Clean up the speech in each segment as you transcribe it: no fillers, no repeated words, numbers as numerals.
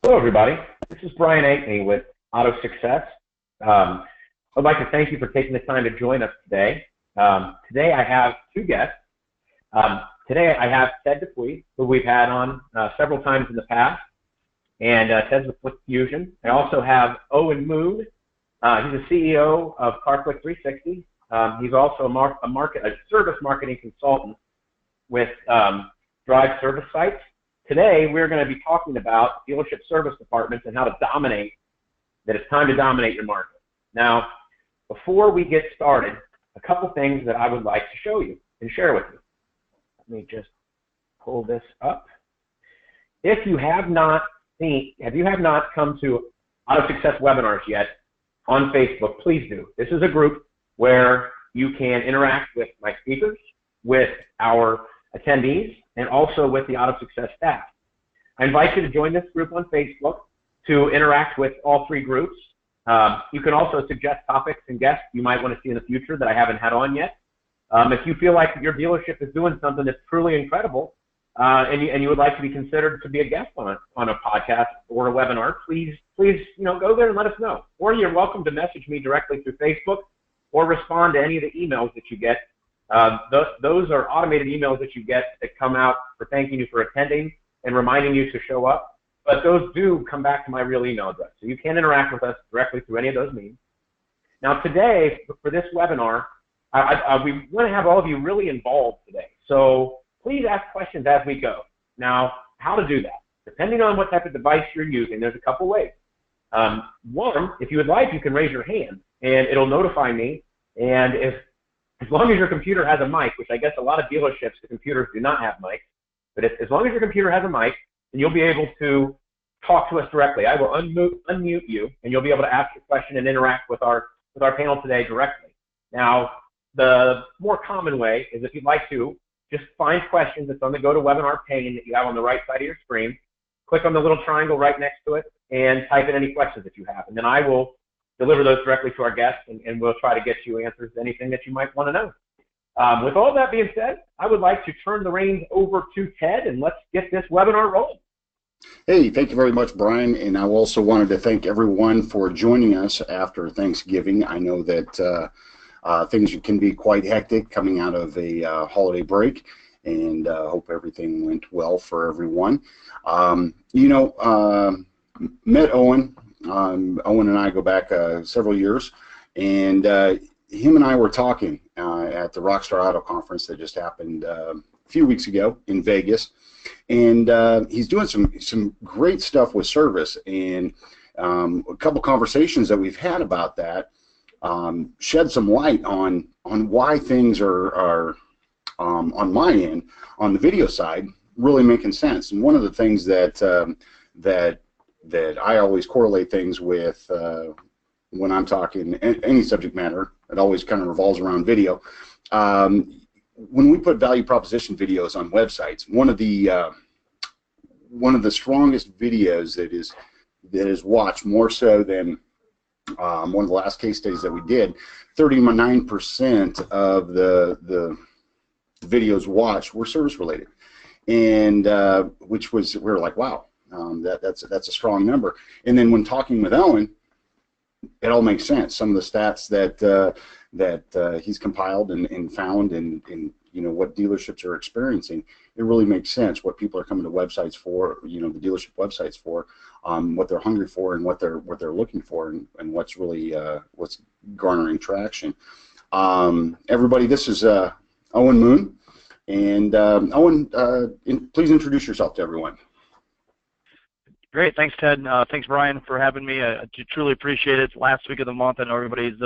Hello, everybody. This is Brian Ankney with Auto Success. I'd like to thank you for taking the time to join us today. Today I have two guests. Today I have Ted DuPuy, who we've had on several times in the past, and Ted's with Flick Fusion. I also have Owen Moon. He's the CEO of CarFlick 360. He's also a service marketing consultant with Drive Service Sites. Today, we're going to be talking about dealership service departments and how to dominate, that it's time to dominate your market. Now, before we get started, a couple things that I would like to show you and share with you. Let me just pull this up. If you have not come to Auto Success webinars yet on Facebook, please do. This is a group where you can interact with my speakers, with our attendees, and also with the Auto Success staff. I invite you to join this group on Facebook to interact with all three groups. You can also suggest topics and guests you might want to see in the future that I haven't had on yet. If you feel like your dealership is doing something that's truly incredible and you would like to be considered to be a guest on a podcast or a webinar, please go there and let us know. Or you're welcome to message me directly through Facebook or respond to any of the emails that you get. Those are automated emails that you get that come out for thanking you for attending and reminding you to show up. But those do come back to my real email address. So you can interact with us directly through any of those means. Now today, for this webinar, we want to have all of you really involved today. So please ask questions as we go. Now, how to do that? Depending on what type of device you're using, there's a couple ways. One, if you would like, you can raise your hand and it'll notify me. And as long as your computer has a mic, which I guess a lot of dealerships, the computers do not have mics, but as long as your computer has a mic, then you'll be able to talk to us directly. I will unmute you, and you'll be able to ask your question and interact with our panel today directly. Now, the more common way is if you'd like to, just find questions that's on the GoToWebinar pane that you have on the right side of your screen, click on the little triangle right next to it, and type in any questions that you have. And then I will deliver those directly to our guests, and we'll try to get you answers to anything that you might want to know. With all that being said, I would like to turn the reins over to Ted, and let's get this webinar rolling. Hey, thank you very much, Brian. And I also wanted to thank everyone for joining us after Thanksgiving. I know that things can be quite hectic coming out of a holiday break, and hope everything went well for everyone. Met Owen. Owen and I go back several years, and him and I were talking at the Rockstar Auto Conference that just happened a few weeks ago in Vegas, and he's doing some great stuff with service, and a couple conversations that we've had about that shed some light on why things are on my end, on the video side, really making sense. And one of the things that I always correlate things with when I'm talking any subject matter, it always kind of revolves around video. When we put value proposition videos on websites, one of the strongest videos that is watched more so than one of the last case studies that we did, 39% of the videos watched were service related, and we were like, wow. That's a strong number. And then when talking with Owen, it all makes sense. Some of the stats that he's compiled and found, and what dealerships are experiencing, it really makes sense. What people are coming to websites for, the dealership websites for, what they're hungry for, and what they're looking for, and what's really what's garnering traction. Everybody, this is Owen Moon, and Owen, please introduce yourself to everyone. Great, thanks Ted. Thanks Brian for having me. I truly appreciate it. It's last week of the month. I know everybody's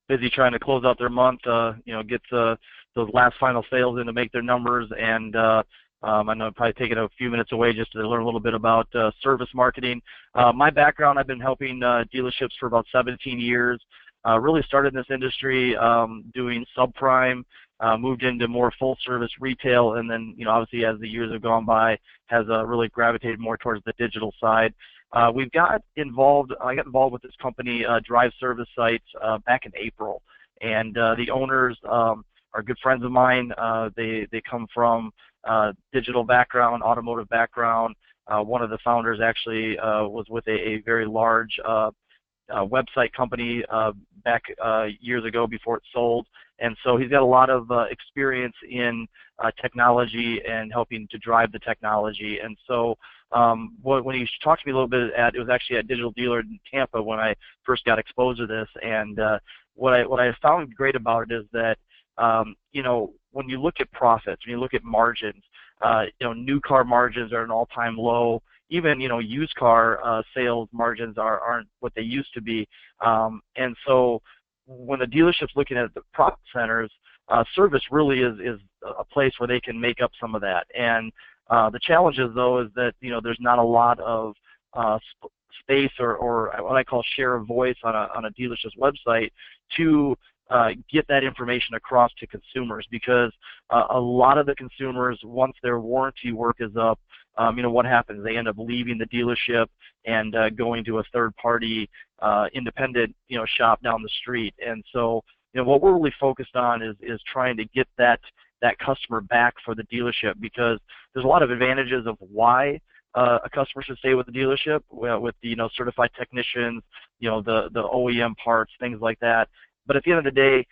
busy trying to close out their month, get those last final sales in to make their numbers, and I know I've probably taken a few minutes away just to learn a little bit about service marketing. My background, I've been helping dealerships for about 17 years. Really started in this industry doing subprime, moved into more full service retail, and then obviously as the years have gone by, has really gravitated more towards the digital side. I got involved with this company, Drive Service Sites, back in April, and the owners are good friends of mine. They come from digital background, automotive background, One of the founders actually was with a very large website company back years ago before it sold, and so he's got a lot of experience in technology and helping to drive the technology. And so when he talked to me a little bit it was actually at Digital Dealer in Tampa when I first got exposed to this. And what I found great about it is that when you look at profits, when you look at margins, new car margins are an all-time low. Even used car sales margins aren't what they used to be, and so when the dealership's looking at the profit centers, service really is a place where they can make up some of that. And the challenge is, though, is that there's not a lot of space or what I call share of voice on a dealership's website to get that information across to consumers, because a lot of the consumers, once their warranty work is up, what happens? They end up leaving the dealership and going to a third-party independent shop down the street. And so what we're really focused on is trying to get that customer back for the dealership, because there's a lot of advantages of why a customer should stay with the dealership, with the certified technicians, the OEM parts, things like that. But at the end of the day,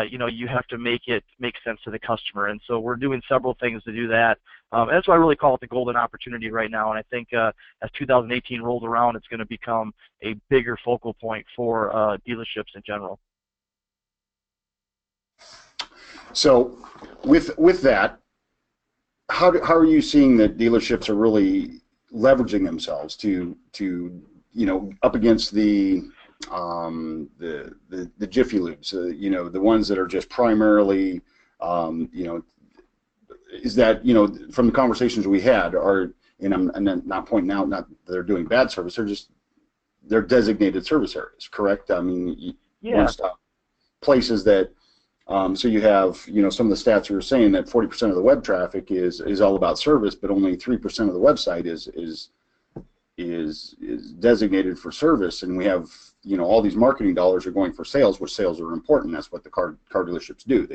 you have to make it make sense to the customer. And so we're doing several things to do that. And that's why I really call it the golden opportunity right now. And I think as 2018 rolls around, it's going to become a bigger focal point for dealerships in general. So with that, how are you seeing that dealerships are really leveraging themselves to up against the Jiffy Lubes, the ones that are just primarily, is that, from the conversations we had, and I'm not pointing out not that they're doing bad service, they're designated service areas, correct? I mean, yeah. One-stop places that, so you have, some of the stats you were saying that 40% of the web traffic is all about service, but only 3% of the website is designated for service, and we have all these marketing dollars are going for sales, which sales are important. That's what the car dealerships do.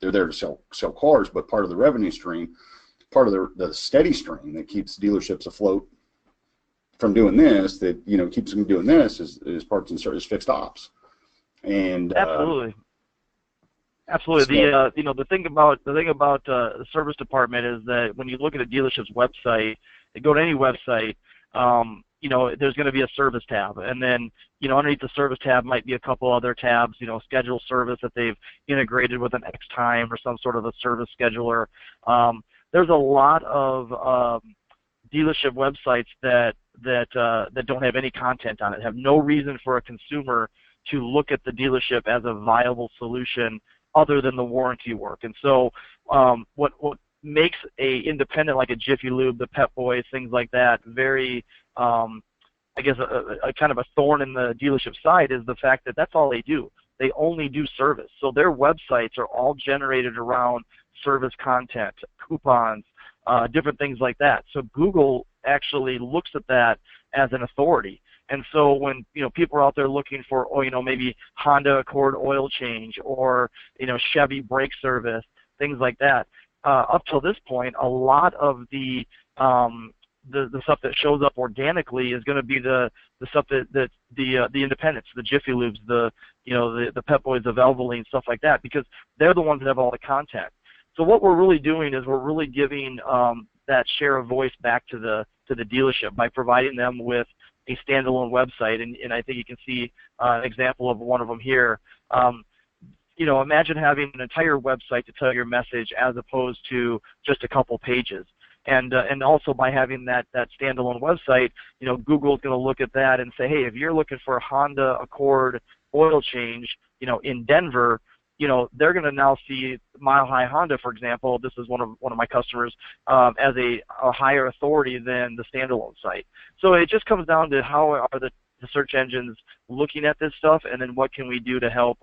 They're there to sell cars, but part of the revenue stream, part of the steady stream that keeps dealerships afloat from doing this, that keeps them doing this, is parts and service, fixed ops. And absolutely. The thing about the service department is that when you look at a dealership's website, you go to any website, there's going to be a service tab, and then underneath the service tab might be a couple other tabs, schedule service that they've integrated with an Xtime or some sort of a service scheduler. There's a lot of dealership websites that don't have any content on it, have no reason for a consumer to look at the dealership as a viable solution other than the warranty work. And so what makes a independent like a Jiffy Lube, the Pep Boys, things like that, very I guess a kind of a thorn in the dealership side is the fact that that's all they do. They only do service. So their websites are all generated around service content, coupons, different things like that. So Google actually looks at that as an authority. And so when people are out there looking for maybe Honda Accord oil change or Chevy brake service, things like that, up till this point, a lot of the stuff that shows up organically is going to be the stuff that the independents, the Jiffy Lubes, the Pep Boys, the Valvoline, stuff like that, because they're the ones that have all the content. So what we're really doing is we're really giving that share of voice back to the dealership by providing them with a standalone website, and I think you can see an example of one of them here. Imagine having an entire website to tell your message as opposed to just a couple pages. And also by having that standalone website, Google's going to look at that and say, hey, if you're looking for a Honda Accord oil change, in Denver, they're going to now see Mile High Honda, for example. This is one of my customers, as a higher authority than the standalone site. So it just comes down to how are the search engines looking at this stuff, and then what can we do to help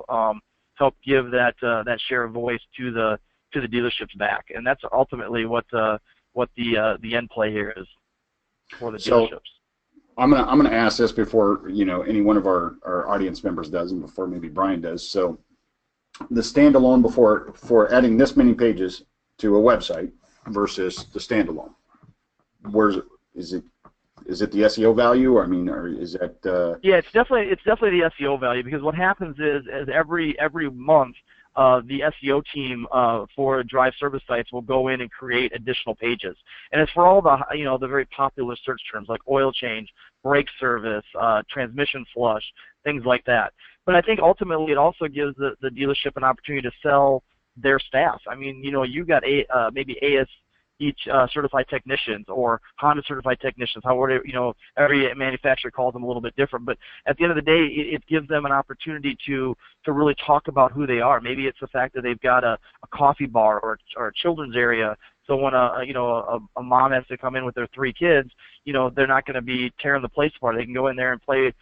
give that share of voice to the dealerships back, and that's ultimately what the end play here is for the dealerships. So I'm gonna ask this before any one of our audience members does, and before maybe Brian does. So the standalone for adding this many pages to a website versus the standalone, is it the SEO value, or I mean, or is that? Yeah, it's definitely the SEO value, because what happens is every month the SEO team for drive service sites will go in and create additional pages, and it's for all the the very popular search terms like oil change, brake service, transmission flush, things like that. But I think ultimately it also gives the dealership an opportunity to sell their staff. I mean, you got maybe each certified technicians or Honda certified technicians, however, every manufacturer calls them a little bit different. But at the end of the day, it gives them an opportunity to really talk about who they are. Maybe it's the fact that they've got a coffee bar or a children's area. So when a mom has to come in with their 3 kids, they're not going to be tearing the place apart. They can go in there and play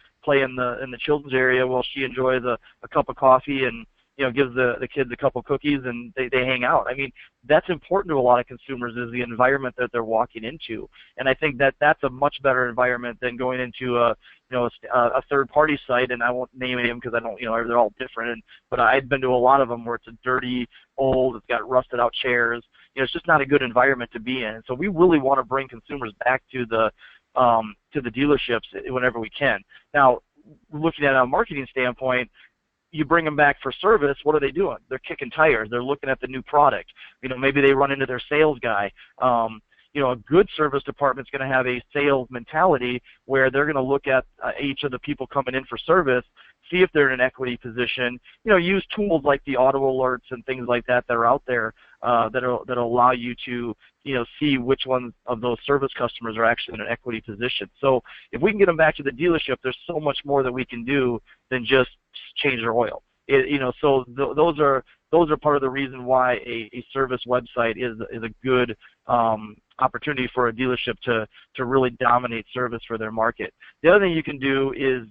in the children's area while she enjoys a cup of coffee and gives the kids a couple cookies, and they hang out. I mean, that's important to a lot of consumers, is the environment that they're walking into. And I think that's a much better environment than going into a third-party site, and I won't name them because I don't, they're all different. But I've been to a lot of them where it's a dirty, old, it's got rusted-out chairs. It's just not a good environment to be in. And so we really want to bring consumers back to the dealerships whenever we can. Now, looking at it on a marketing standpoint, you bring them back for service, what are they doing? They're kicking tires. They're looking at the new product. Maybe they run into their sales guy. A good service department's going to have a sales mentality where they're going to look at each of the people coming in for service, see if they're in an equity position. Use tools like the auto alerts and things like that are out there that'll allow you to see which ones of those service customers are actually in an equity position. So if we can get them back to the dealership, there's so much more that we can do than just change their oil. So those are part of the reason why a service website is a good opportunity for a dealership to really dominate service for their market. The other thing you can do is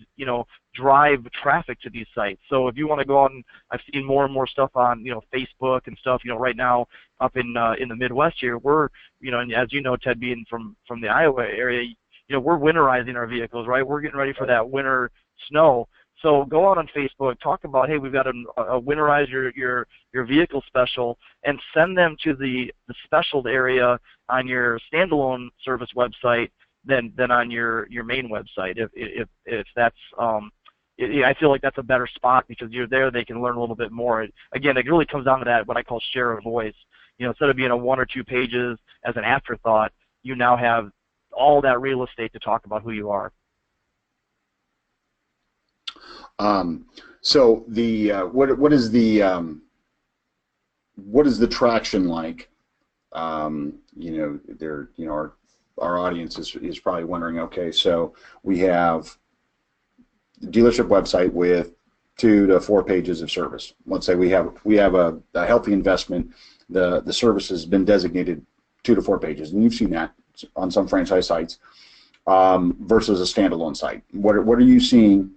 drive traffic to these sites. So if you want to go on, I've seen more and more stuff on Facebook and stuff. Right now up in the Midwest here, we're and as you know, Ted, being from the Iowa area, we're winterizing our vehicles, right? We're getting ready for that winter snow. So go out on Facebook, talk about, hey, we've got a winterize your vehicle special, and send them to the specialed area on your standalone service website than on your main website. If that's I feel like that's a better spot, because you're there, they can learn a little bit more. Again, it really comes down to that, what I call share of voice. Instead of being a 1 or 2 pages as an afterthought, you now have all that real estate to talk about who you are. So the what is the traction like? Our audience is probably wondering. Okay, so we have the dealership website with 2 to 4 pages of service. Let's say we have a healthy investment. The service has been designated 2 to 4 pages, and you've seen that on some franchise sites versus a standalone site. What are you seeing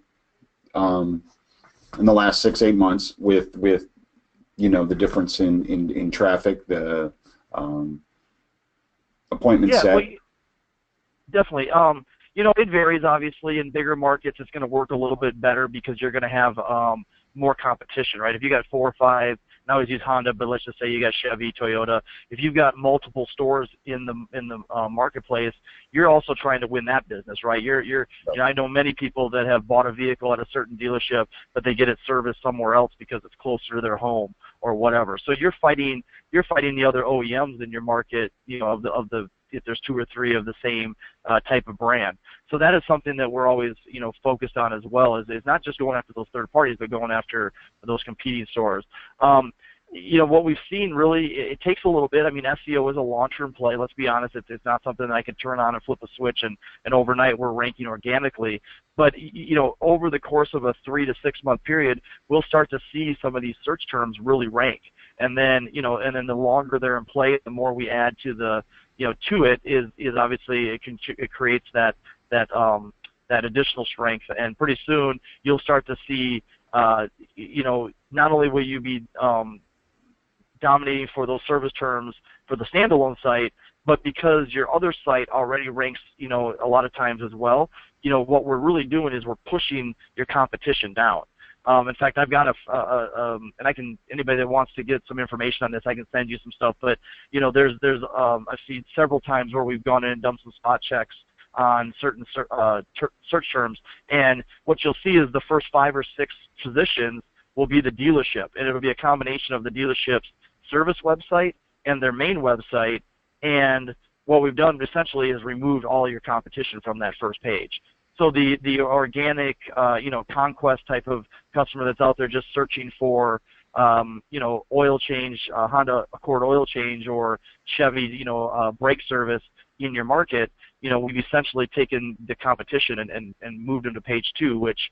in the last 6-8 months with the difference in traffic, the appointment set? Well, definitely. It varies, obviously. In bigger markets, it's going to work a little bit better because you're going to have more competition, right? If you got 4 or 5, I always use Honda, but let's just say you got Chevy, Toyota. If you've got multiple stores in the marketplace, you're also trying to win that business, right? I know many people that have bought a vehicle at a certain dealership, but they get it serviced somewhere else because it's closer to their home or whatever. So you're fighting the other OEMs in your market, if there's 2 or 3 of the same type of brand. So that is something that we're always, focused on as well, is not just going after those third parties, but going after those competing stores. What we've seen really, it takes a little bit. I mean, SEO is a long-term play. Let's be honest. It's not something that I can turn on and flip a switch and overnight we're ranking organically. But, over the course of a 3 to 6 month period, we'll start to see some of these search terms really rank. And then, the longer they're in play, the more we add to to it is obviously it creates that additional strength. And pretty soon you'll start to see, not only will you be dominating for those service terms for the standalone site, but because your other site already ranks, a lot of times as well, what we're really doing is we're pushing your competition down. In fact, I've got and I can, anybody that wants to get some information on this, I can send you some stuff. But there's I've seen several times where we've gone in and done some spot checks on certain search terms, and what you'll see is the first 5 or 6 positions will be the dealership, and it'll be a combination of the dealership's service website and their main website. And what we've done essentially is removed all your competition from that first page. So the organic, conquest type of customer that's out there just searching for, oil change, Honda Accord oil change, or Chevy, brake service in your market, we've essentially taken the competition and moved them to page 2, which,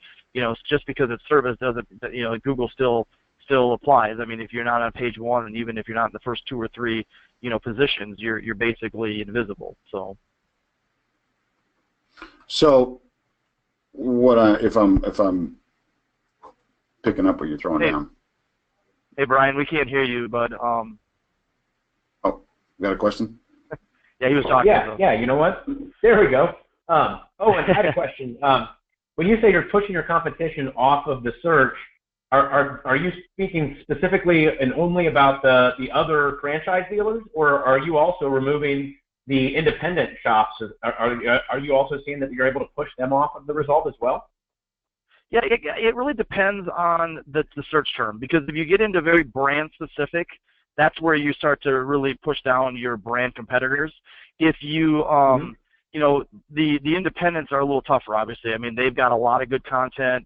just because it's service doesn't, Google still applies. I mean, if you're not on page 1, and even if you're not in the first 2 or 3, positions, you're basically invisible. So if I'm picking up what you're throwing down. Hey Brian, we can't hear you, but Oh, you got a question? Yeah, he was talking. Yeah, you know what? There we go. Owen, I had a question. When you say you're pushing your competition off of the search, are you speaking specifically and only about the other franchise dealers, or are you also removing the independent shops? Are you also seeing that you're able to push them off of the result as well? Yeah, it really depends on the search term, because if you get into very brand specific, that's where you start to really push down your brand competitors. If you, the independents are a little tougher, obviously. I mean, they've got a lot of good content.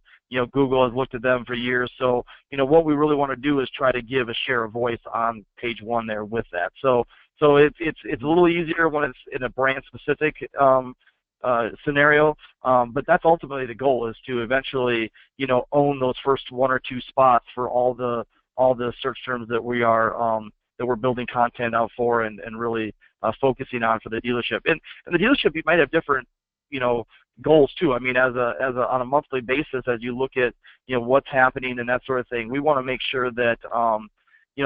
Google has looked at them for years. So, what we really want to do is try to give a share of voice on page 1 there with that. So it's a little easier when it's in a brand specific scenario, but that's ultimately the goal, is to eventually, own those first 1 or 2 spots for all the search terms that we are that we're building content out for and really focusing on for the dealership. And the dealership, you might have different goals too. I mean, on a monthly basis, as you look at what's happening and that sort of thing, we want to make sure that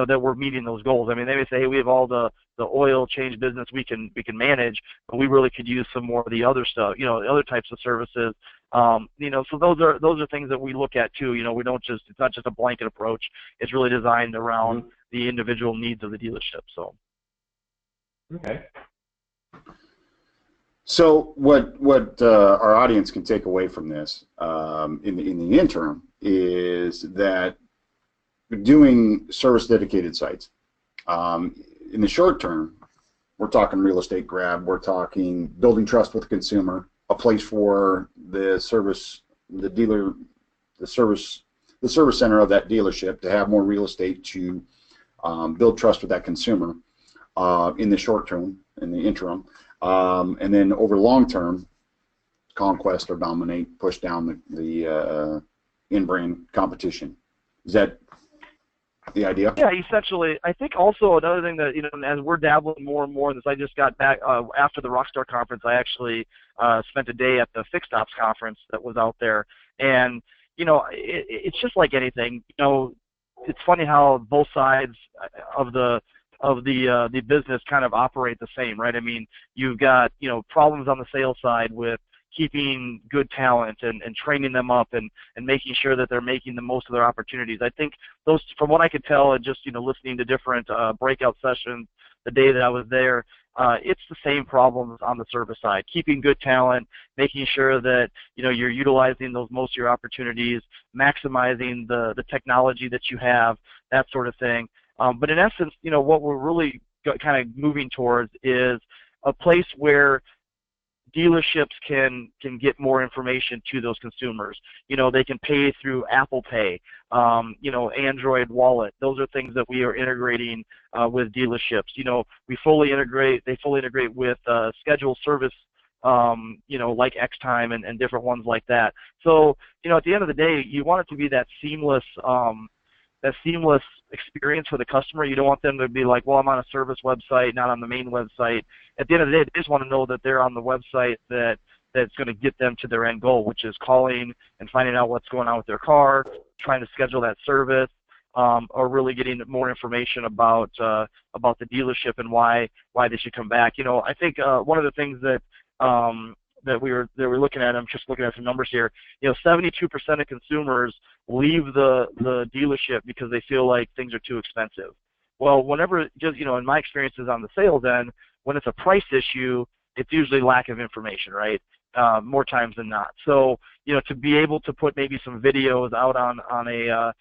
that we're meeting those goals. I mean, they may say, hey, we have all the oil change business we can manage, but we really could use some more of the other stuff, other types of services. So those are things that we look at too. We don't just, it's not just a blanket approach. It's really designed around the individual needs of the dealership. So. Okay. So what our audience can take away from this in the interim is that doing service dedicated sites. In the short term, we're talking real estate grab, we're talking building trust with the consumer, a place for the service center of that dealership to have more real estate to build trust with that consumer in the short term, in the interim. And then over long term, conquest or dominate, push down the in-brand competition. Is that the idea? Yeah, essentially. I think also another thing that, as we're dabbling more and more in this, I just got back after the Rockstar conference. I actually spent a day at the Fixed Ops conference that was out there, and it's just like anything. It's funny how both sides of the business kind of operate the same, right? I mean, you've got problems on the sales side with keeping good talent and training them up and making sure that they're making the most of their opportunities. I think those, from what I could tell, and just listening to different breakout sessions the day that I was there, it's the same problems on the service side. Keeping good talent, making sure that you're utilizing most of your opportunities, maximizing the technology that you have, that sort of thing. But in essence, what we're really kind of moving towards is a place where dealerships can get more information to those consumers. They can pay through Apple Pay, Android Wallet. Those are things that we are integrating with dealerships. They fully integrate with scheduled service, like X-Time and different ones like that. So, at the end of the day, you want it to be that seamless experience for the customer. You don't want them to be like, well, I'm on a service website, not on the main website. At the end of the day, they just want to know that they're on the website that's going to get them to their end goal, which is calling and finding out what's going on with their car, trying to schedule that service, or really getting more information about the dealership and why they should come back. I think one of the things that that we're looking at. I'm just looking at some numbers here. 72% of consumers leave the dealership because they feel like things are too expensive. Well, whenever, just in my experiences on the sales end, when it's a price issue, it's usually lack of information, right? More times than not. So, to be able to put maybe some videos out on a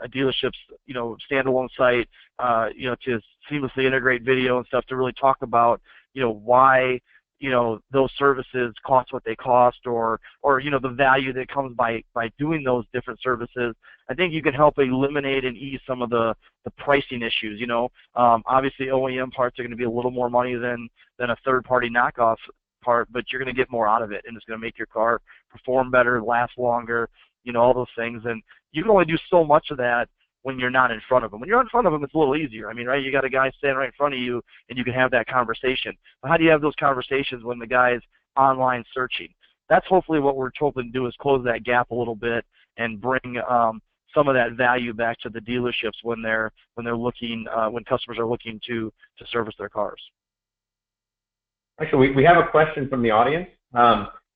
dealership's, standalone site, to seamlessly integrate video and stuff to really talk about, why, those services cost what they cost, or the value that comes by doing those different services. I think you can help eliminate and ease some of the pricing issues. Obviously OEM parts are going to be a little more money than a third-party knockoff part, but you're going to get more out of it, and it's going to make your car perform better, last longer, all those things. And you can only do so much of that when you're not in front of them. When you're in front of them, it's a little easier. I mean, right? You got a guy standing right in front of you, and you can have that conversation. But how do you have those conversations when the guy's online searching? That's hopefully what we're hoping to do, is close that gap a little bit and bring some of that value back to the dealerships when they're looking, when customers are looking to service their cars. Actually, we have a question from the audience.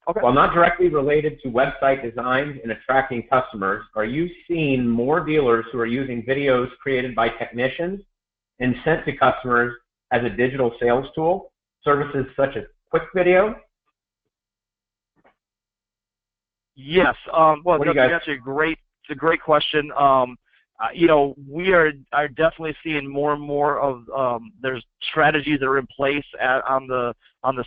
Okay. While not directly related to website design and attracting customers, are you seeing more dealers who are using videos created by technicians and sent to customers as a digital sales tool, services such as quick video? Yes. Well, that's actually it's a great question. We are definitely seeing more and more of there's strategies that are in place on the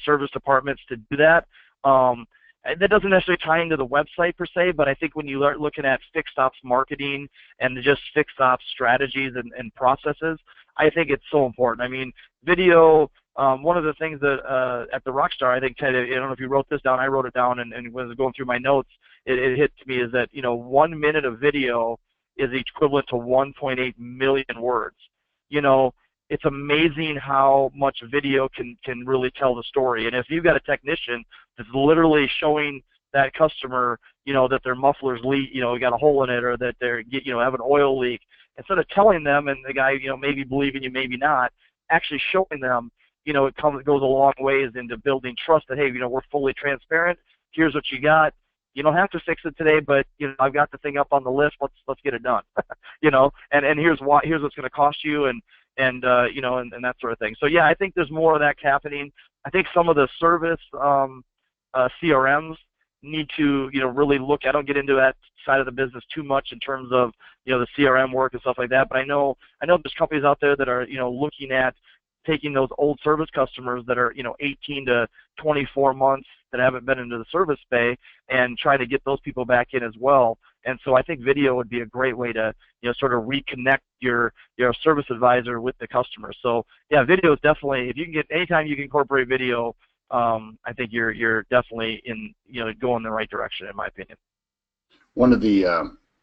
service departments to do that. That doesn't necessarily tie into the website per se, but I think when you start looking at fixed ops marketing and just fixed ops strategies and processes, I think it's so important. I mean, video, one of the things that at the Rockstar, I think, Ted, I don't know if you wrote this down, I wrote it down, and when I was going through my notes, it hit to me is that, 1 minute of video is equivalent to 1.8 million words. It's amazing how much video can really tell the story. And if you've got a technician that's literally showing that customer, that their muffler's leak, got a hole in it, or that they're, have an oil leak, instead of telling them and the guy, maybe believing you, maybe not, actually showing them, it goes a long ways into building trust that, hey, we're fully transparent. Here's what you got. You don't have to fix it today, but I've got the thing up on the list. Let's get it done. And here's what's going to cost you, and that sort of thing. So yeah, I think there's more of that happening. I think some of the service CRMs need to really look. I don't get into that side of the business too much in terms of the CRM work and stuff like that. But I know there's companies out there that are looking at taking those old service customers that are 18 to 24 months that haven't been into the service bay, and try to get those people back in as well. And so I think video would be a great way to sort of reconnect your service advisor with the customer. So yeah, video is definitely, if you can get, anytime you can incorporate video, I think you're definitely going in the right direction, in my opinion. One of the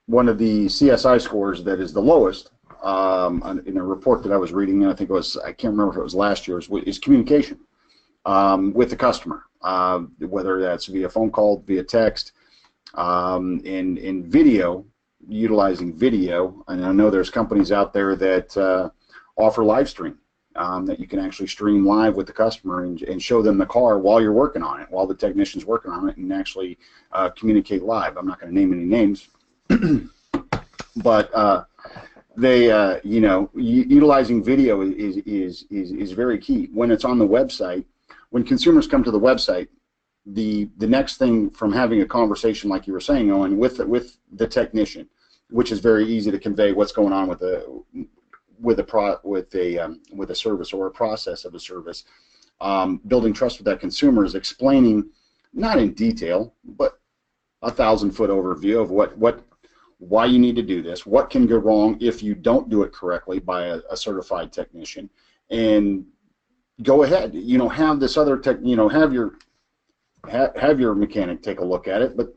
CSI scores that is the lowest in a report that I was reading, and I think it was, I can't remember if it was last year's, is communication with the customer, whether that's via phone call, via text, in video, utilizing video. And I know there's companies out there that offer live stream, that you can actually stream live with the customer and show them the car while you're working on it, while the technician's working on it, and actually communicate live. I'm not going to name any names, but they, utilizing video is very key. When it's on the website, when consumers come to the website, the next thing from having a conversation, like you were saying, Owen, with the technician, which is very easy to convey what's going on with a service or a process of a service, building trust with that consumer is explaining, not in detail, but 1,000-foot overview of why you need to do this, what can go wrong if you don't do it correctly by a certified technician, and go ahead, have this other have your mechanic take a look at it, but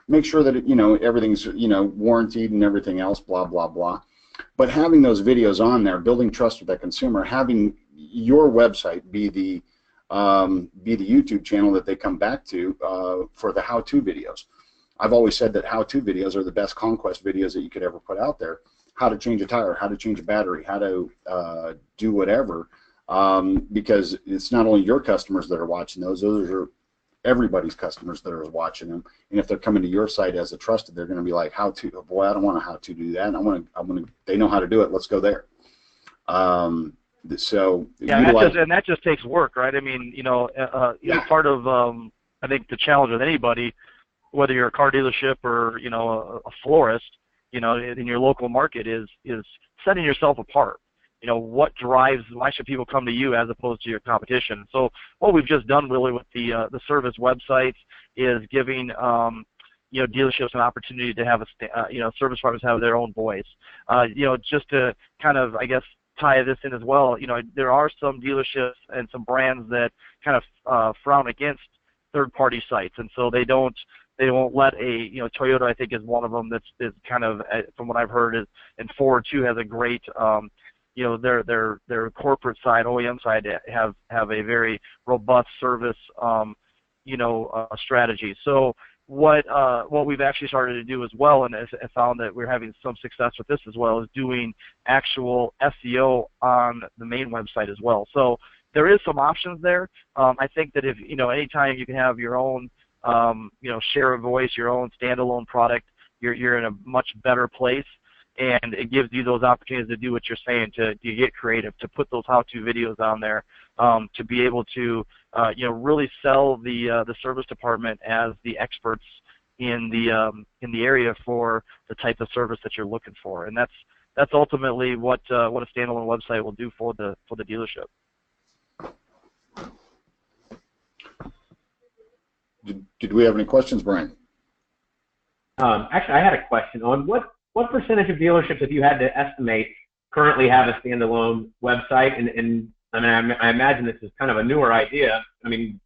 make sure that everything's warranted and everything else, blah blah blah. But having those videos on there, building trust with that consumer, having your website be the YouTube channel that they come back to for the how-to videos. I've always said that how-to videos are the best conquest videos that you could ever put out there. How to change a tire, how to change a battery, how to do whatever, because it's not only your customers that are watching those are everybody's customers that are watching them. And if they're coming to your site as a trusted, they're going to be like, how to? Oh boy, I don't want to how to do that. I want to. They know how to do it. Let's go there. So yeah, that just takes work, right? I mean, part of I think the challenge with anybody, whether you're a car dealership or a florist, in your local market, is setting yourself apart. Why should people come to you as opposed to your competition? So what we've just done really with the service websites is giving dealerships an opportunity to have service departments have their own voice. Just to kind of, I guess, tie this in as well, there are some dealerships and some brands that kind of frown against third-party sites, and so they won't let Toyota, I think, is one of them that's kind of, from what I've heard, and Ford too has a great their corporate side, OEM side, have a very robust service strategy. So what we've actually started to do as well, and I found that we're having some success with this as well, is doing actual SEO on the main website as well. So there is some options there. I think that if anytime you can have your own share of voice, your own standalone product, you're in a much better place. And it gives you those opportunities to do what you're saying, to get creative, to put those how-to videos on there, to be able to really sell the service department as the experts in the area for the type of service that you're looking for. And that's ultimately what a standalone website will do for the dealership. Did we have any questions, Brian? Actually, I had a question on what percentage of dealerships, if you had to estimate, currently have a standalone website? And I mean, I imagine this is kind of a newer idea. I mean,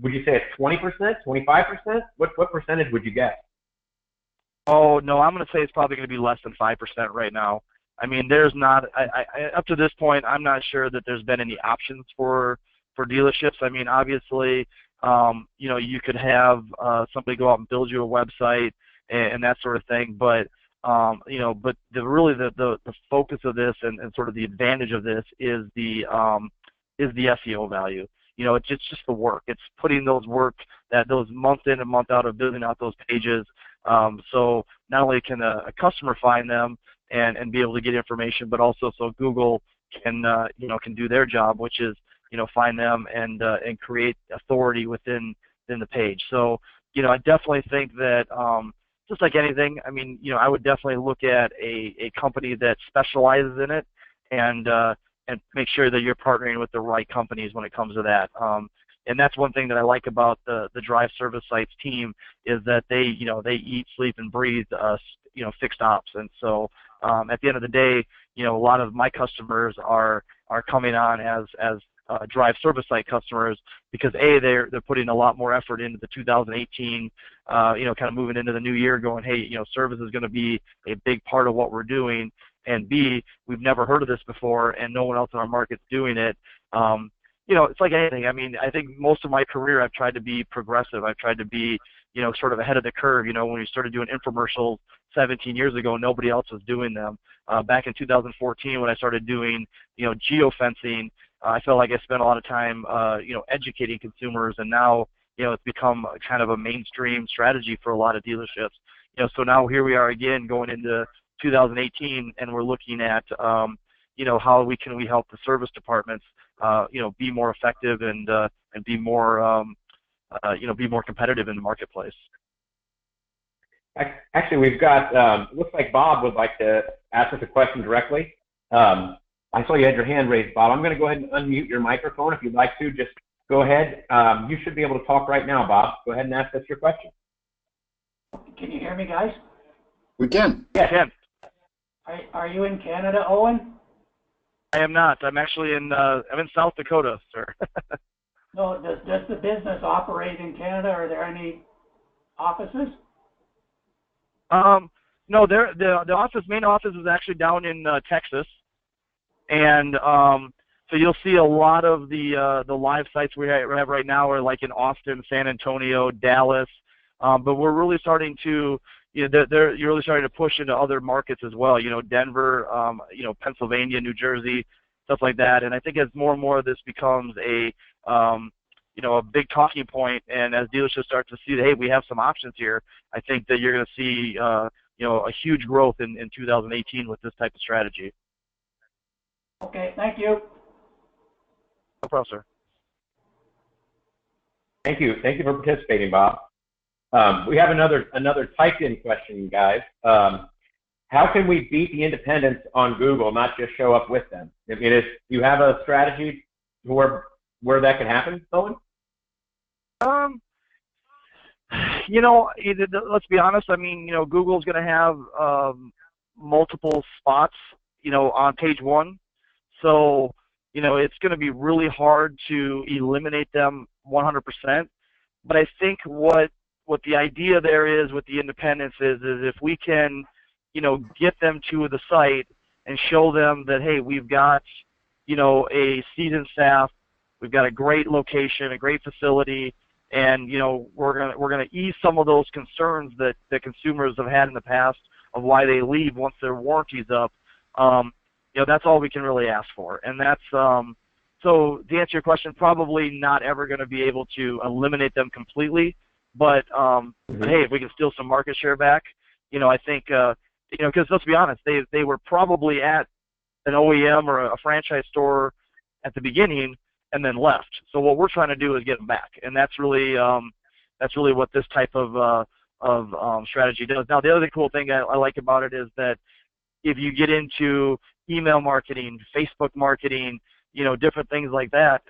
would you say it's 20%, 25%? What percentage would you guess? Oh, no, I'm going to say it's probably going to be less than 5% right now. I mean, there's not, up to this point, I'm not sure that there's been any options for dealerships. I mean, obviously, you could have somebody go out and build you a website and that sort of thing, but but the focus of this and sort of the advantage of this is the SEO value. It's just the work. It's putting those month in and month out of building out those pages. So not only can a customer find them and be able to get information, but also so Google can do their job, which is find them and create authority within the page. So I definitely think that just like anything, I mean, I would definitely look at a company that specializes in it and make sure that you're partnering with the right companies when it comes to that. And that's one thing that I like about the Drive Service Sites team is that they eat, sleep, and breathe fixed ops. And so at the end of the day, a lot of my customers are coming on as Drive Service Site customers because they're putting a lot more effort into the 2018, kind of moving into the new year, going, hey, service is going to be a big part of what we're doing, and B, we've never heard of this before, and no one else in our market's doing it. It's like anything. I mean, I think most of my career I've tried to be progressive. I've tried to be, sort of ahead of the curve. When we started doing infomercials 17 years ago, nobody else was doing them. Back in 2014, when I started doing, geofencing, I felt like I spent a lot of time, educating consumers, and now, it's become kind of a mainstream strategy for a lot of dealerships. So now here we are again going into 2018, and we're looking at, how we help the service departments, be more effective and be more, be more competitive in the marketplace. Actually, we've got, looks like Bob would like to ask us a question directly. I saw you had your hand raised, Bob. I'm going to go ahead and unmute your microphone. If you'd like to, just go ahead. You should be able to talk right now, Bob. Go ahead and ask us your question. Can you hear me, guys? We can. Yes. Yeah. Are you in Canada, Owen? I am not. I'm actually I'm in South Dakota, sir. No, does the business operate in Canada? Are there any offices? No, the main office is actually down in Texas, and so you'll see a lot of the live sites we have right now are like in Austin, San Antonio, Dallas, but we're really starting to you're really starting to push into other markets as well. Denver, Pennsylvania, New Jersey, stuff like that. And I think as more and more of this becomes a a big talking point, and as dealerships start to see that, hey, we have some options here, I think that you're going to see, a huge growth in 2018 with this type of strategy. Okay, thank you. No problem, sir. Thank you. Thank you for participating, Bob. We have another typed-in question, guys. How can we beat the independents on Google, not just show up with them? I mean, do you have a strategy where that can happen, Owen? Let's be honest. I mean, Google's going to have multiple spots, on page one. So, it's going to be really hard to eliminate them 100%. But I think what the idea there is with the independents is if we can, get them to the site and show them that, hey, we've got, a seasoned staff, we've got a great location, a great facility, and we're gonna ease some of those concerns that consumers have had in the past of why they leave once their warranty's up. That's all we can really ask for, and that's so to answer your question, probably not ever going to be able to eliminate them completely, but hey, if we can steal some market share back, I think because let's be honest, they were probably at an OEM or a franchise store at the beginning and then left. So what we're trying to do is get them back, and that's really what this type of strategy does. Now, the other cool thing I like about it is that if you get into email marketing, Facebook marketing, different things like that,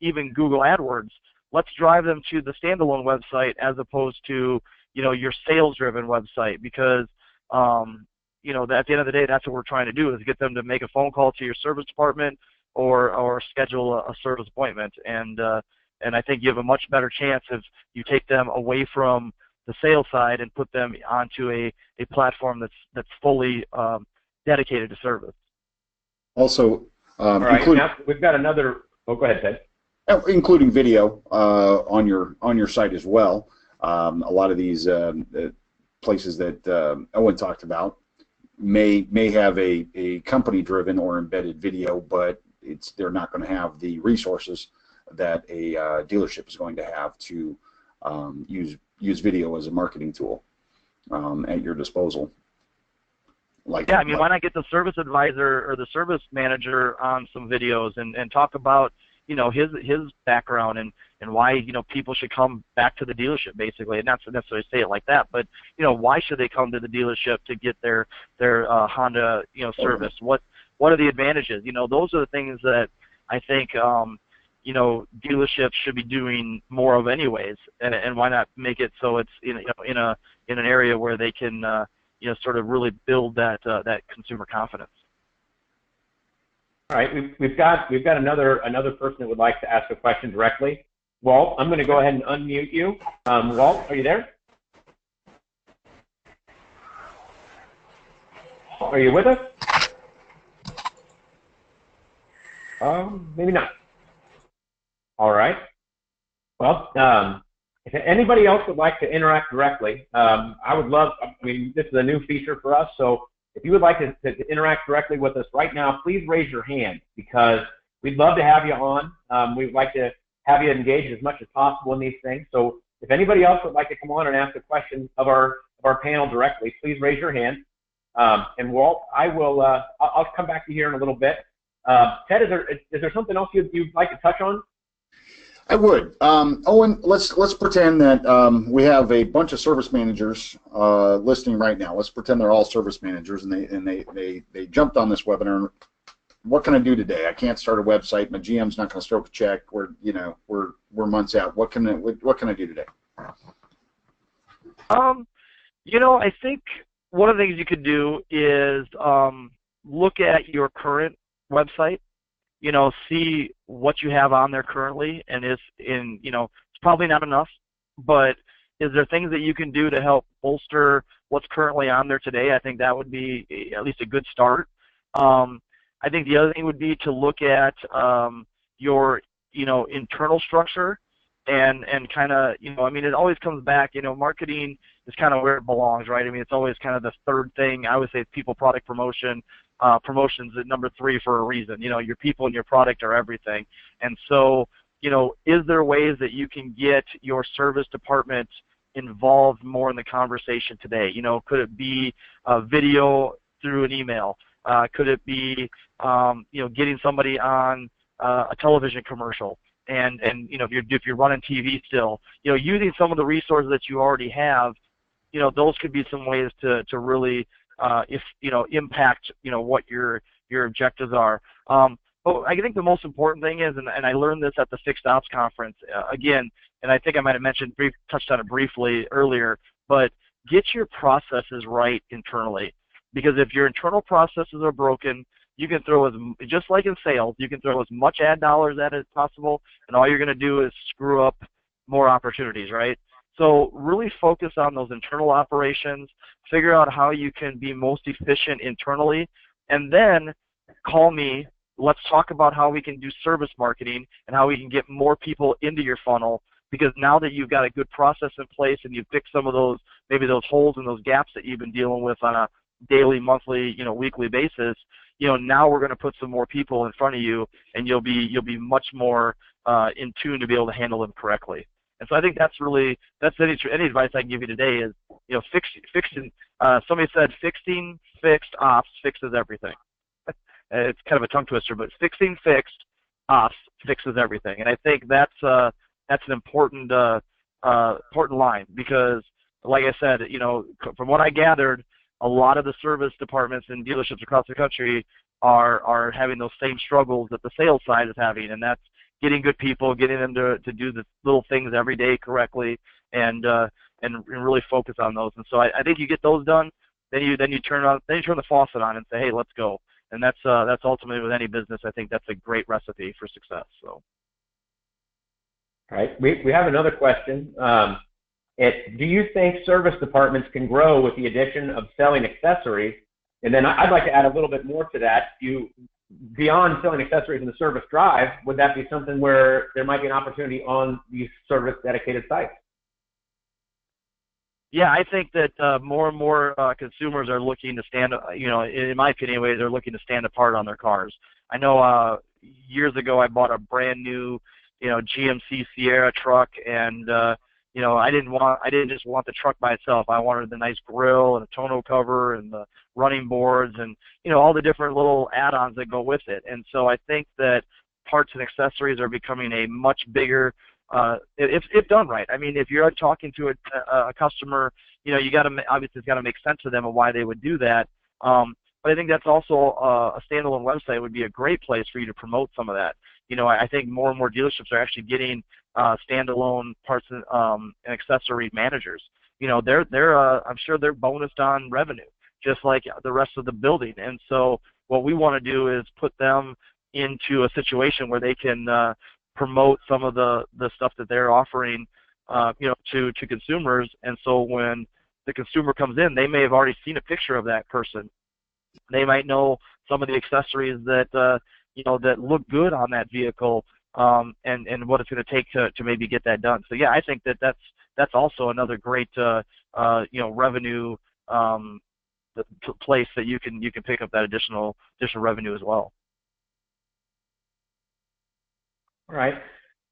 even Google AdWords, let's drive them to the standalone website as opposed to your sales-driven website, because at the end of the day, that's what we're trying to do, is get them to make a phone call to your service department or schedule a service appointment. And I think you have a much better chance if you take them away from the sales side and put them onto a platform that's fully dedicated to service. Also, all right, now we've got another. Oh, go ahead, Ted. Including video on your site as well. A lot of these places that Owen talked about may have a company-driven or embedded video, but they're not going to have the resources that a dealership is going to have to use video as a marketing tool at your disposal. Why not get the service advisor or the service manager on some videos and talk about his background and why people should come back to the dealership, basically, and not necessarily say it like that, but why should they come to the dealership to get their Honda service? What are the advantages? Those are the things that I think dealerships should be doing more of anyways, and why not make it so it's in an area where they can sort of really build that consumer confidence. All right, we've got another person that would like to ask a question directly. Walt, I'm going to go ahead and unmute you. Walt, are you there? Are you with us? Maybe not. All right. Well, if anybody else would like to interact directly, I would love. I mean, this is a new feature for us, so if you would like to interact directly with us right now, please raise your hand, because we'd love to have you on. We'd like to have you engage as much as possible in these things. So if anybody else would like to come on and ask a question of our panel directly, please raise your hand. And Walt, I'll come back to you here in a little bit. Ted, is there something else you'd like to touch on? I would. Owen, let's pretend that we have a bunch of service managers listening right now. Let's pretend they're all service managers, and they jumped on this webinar. What can I do today? I can't start a website. My GM's not going to stroke a check. We're months out. What can I do today? I think one of the things you could do is look at your current website. See what you have on there currently, and it's probably not enough, but is there things that you can do to help bolster what's currently on there today? I think that would be at least a good start. I think the other thing would be to look at your internal structure and kind of it always comes back. Marketing is kind of where it belongs, right? I mean, it's always kind of the third thing. I would say people, product, promotion. Promotions at number 3 for a reason. Your people and your product are everything. And so, is there ways that you can get your service department involved more in the conversation today? Could it be a video through an email? Could it be, getting somebody on a television commercial? And if you're running TV still, using some of the resources that you already have, those could be some ways to really impact what your objectives are. But I think the most important thing is, and I learned this at the Fixed Ops conference again, and I think I might have touched on it briefly earlier, but get your processes right internally, because if your internal processes are broken, you can throw just like in sales, you can throw as much ad dollars at it as possible, and all you're going to do is screw up more opportunities, right? So really focus on those internal operations, figure out how you can be most efficient internally, and then call me. Let's talk about how we can do service marketing and how we can get more people into your funnel, because now that you've got a good process in place and you've fixed some of those, maybe those holes and those gaps that you've been dealing with on a daily, monthly, weekly basis, now we're going to put some more people in front of you, and you'll be much more in tune to be able to handle them correctly. And so I think that's any advice I can give you today is, fixing. Somebody said fixing fixed ops fixes everything. It's kind of a tongue twister, but fixing fixed ops fixes everything. And I think that's an important line, because, like I said, from what I gathered, a lot of the service departments and dealerships across the country are having those same struggles that the sales side is having, and that's getting good people, getting them to do the little things every day correctly, and really focus on those. And so I think you get those done, then you turn the faucet on and say, hey, let's go. And that's ultimately with any business. I think that's a great recipe for success. So. All right, we have another question. Do you think service departments can grow with the addition of selling accessories? And then I'd like to add a little bit more to that. Beyond selling accessories in the service drive, would that be something where there might be an opportunity on these service dedicated sites? Yeah, I think that more and more consumers are looking to stand, in my opinion, anyway, they're looking to stand apart on their cars. I know years ago I bought a brand new, GMC Sierra truck, and I didn't just want the truck by itself. I wanted the nice grill and a tonneau cover and the running boards and all the different little add-ons that go with it. And so I think that parts and accessories are becoming a much bigger, if done right. I mean, if you're talking to a customer, obviously it's got to make sense to them of why they would do that. But I think that's also a standalone website would be a great place for you to promote some of that. I think more and more dealerships are actually getting standalone parts and accessory managers. I'm sure they're bonused on revenue, just like the rest of the building. And so what we want to do is put them into a situation where they can promote some of the stuff that they're offering, to consumers. And so when the consumer comes in, they may have already seen a picture of that person. They might know some of the accessories that that look good on that vehicle, and what it's going to take to maybe get that done. So yeah, I think that's also another great revenue place that you can pick up that additional revenue as well. All right.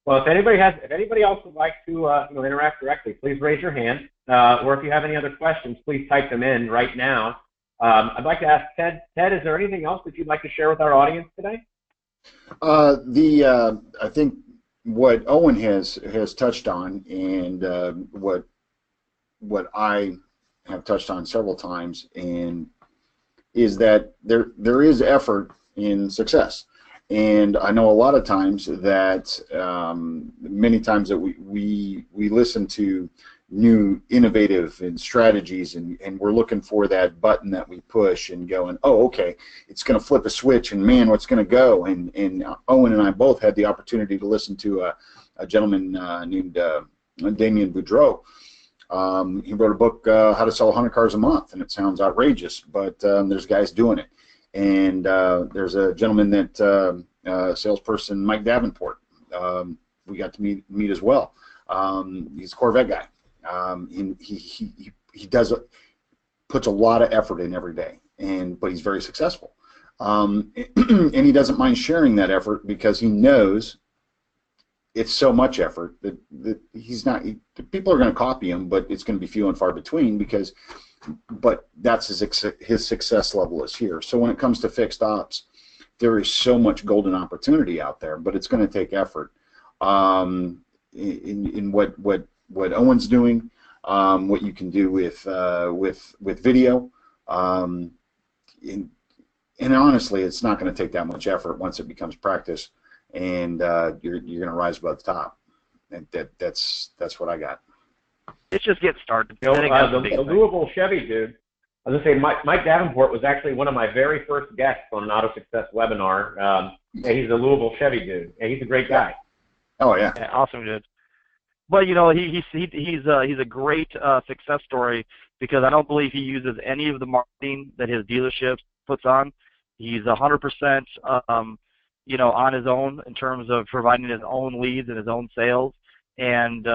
Well, if anybody else would like to interact directly, please raise your hand, or if you have any other questions, please type them in right now. I'd like to ask Ted. Ted, is there anything else that you'd like to share with our audience today? I think what Owen has touched on, and what I have touched on several times, and is that there is effort in success. And I know a lot of times that many times that we listen to new innovative and strategies, and we're looking for that button that we push and going, oh, okay, it's going to flip a switch, and man, what's going to go? And Owen and I both had the opportunity to listen to a gentleman named Damien Boudreau. He wrote a book, How to Sell 100 Cars a Month, and it sounds outrageous, but there's guys doing it. And there's a gentleman that salesperson Mike Davenport, we got to meet as well. He's a Corvette guy. He puts a lot of effort in every day, but he's very successful. And he doesn't mind sharing that effort because he knows it's so much effort that he's not. People are going to copy him, but it's going to be few and far between but that's his success level is here. So when it comes to fixed ops, there is so much golden opportunity out there, but it's going to take effort. In what Owen's doing, what you can do with video, and honestly, it's not going to take that much effort once it becomes practice, and you're going to rise above the top. And that's what I got. It's just getting started. You know, the Louisville Chevy dude. I was going to say, Mike Davenport was actually one of my very first guests on an Auto Success webinar. He's a Louisville Chevy dude. And he's a great guy. Oh yeah. Awesome dude. But you know, he's a great success story, because I don't believe he uses any of the marketing that his dealership puts on. He's 100% you know, on his own in terms of providing his own leads and his own sales. And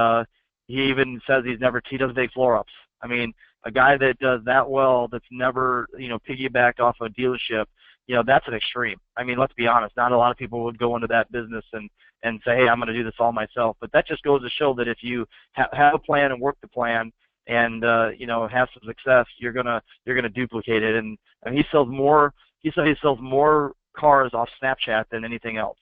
he even says he doesn't take floor ups. I mean, a guy that does that well, that's never, you know, piggybacked off a dealership, you know, that's an extreme. I mean, let's be honest, not a lot of people would go into that business and say, hey, I'm going to do this all myself. But that just goes to show that if you have a plan and work the plan and, you know, have some success, you're gonna duplicate it. And he said he sells more cars off Snapchat than anything else.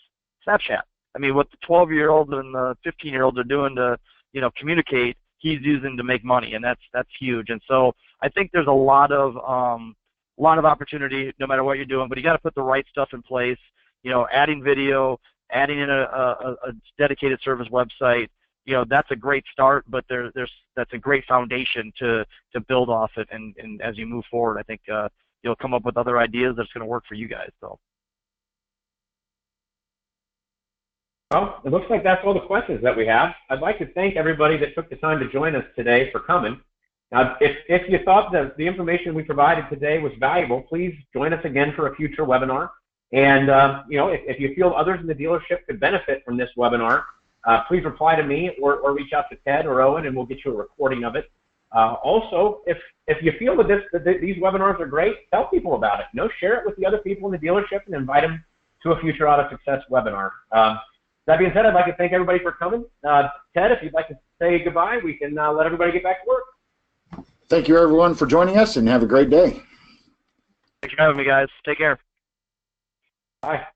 Snapchat. I mean, what the 12-year-olds and the 15-year-olds are doing to, you know, communicate, he's using to make money, and that's huge. And so I think there's a lot of opportunity no matter what you're doing, but you got to put the right stuff in place. You know, adding video, adding in a dedicated service website. You know, that's a great start, but that's a great foundation to build off it. And as you move forward, I think you'll come up with other ideas that's going to work for you guys. So. Well, it looks like that's all the questions that we have. I'd like to thank everybody that took the time to join us today for coming. Now, if you thought that the information we provided today was valuable, please join us again for a future webinar. And, you know, if you feel others in the dealership could benefit from this webinar, please reply to me or reach out to Ted or Owen, and we'll get you a recording of it. Also, if you feel that these webinars are great, tell people about it. You know, share it with the other people in the dealership and invite them to a future Auto Success webinar. That being said, I'd like to thank everybody for coming. Ted, if you'd like to say goodbye, we can let everybody get back to work. Thank you, everyone, for joining us, and have a great day. Thanks for having me, guys. Take care. Bye.